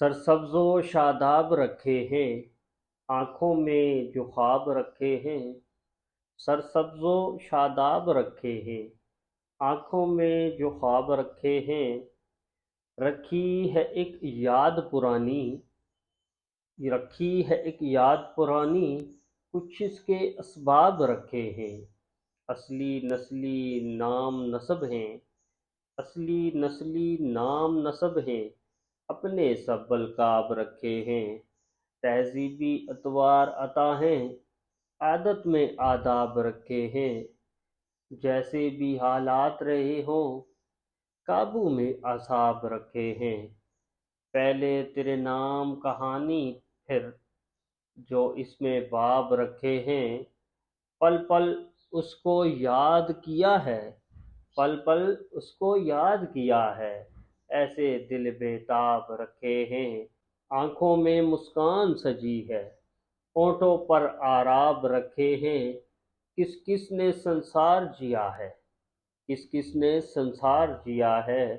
سرسبز و شاداب رکھے ہیں آنکھوں میں جو خواب رکھے ہیں۔ سرسبز و شاداب رکھے ہیں آنکھوں میں جو خواب رکھے ہیں۔ رکھی ہے ایک یاد پرانی، رکھی ہے ایک یاد پرانی، کچھ اس کے اسباب رکھے ہیں۔ اصلی نسلی نام نسب ہیں، اصلی نسلی نام نسب ہیں، اپنے سب القاب رکھے ہیں۔ تہذیبی اطوار عطا ہیں، عادت میں آداب رکھے ہیں۔ جیسے بھی حالات رہے ہوں، قابو میں اعصاب رکھے ہیں۔ پہلے تیرے نام کہانی، پھر جو اس میں باب رکھے ہیں۔ پل پل اس کو یاد کیا ہے، پل پل اس کو یاد کیا ہے، ایسے دل بے تاب رکھے ہیں۔ آنکھوں میں مسکان سجی ہے، ہونٹوں پر آراب رکھے ہیں۔ کس کس نے سنسار جیا ہے، کس کس نے سنسار جیا ہے،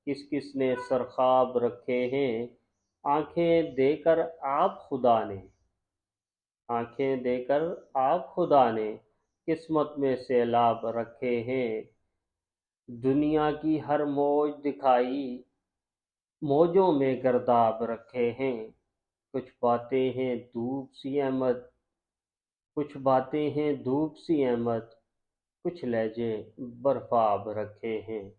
کس کس نے سرخاب رکھے ہیں۔ آنکھیں دے کر آپ خدا نے، آنکھیں دے کر آپ خدا نے، قسمت میں سیلاب رکھے ہیں۔ دنیا کی ہر موج دکھائی، موجوں میں گرداب رکھے ہیں۔ کچھ باتیں ہیں دھوپ سی احمد، کچھ باتیں ہیں دھوپ سی احمد، کچھ لہجے برف آب رکھے ہیں۔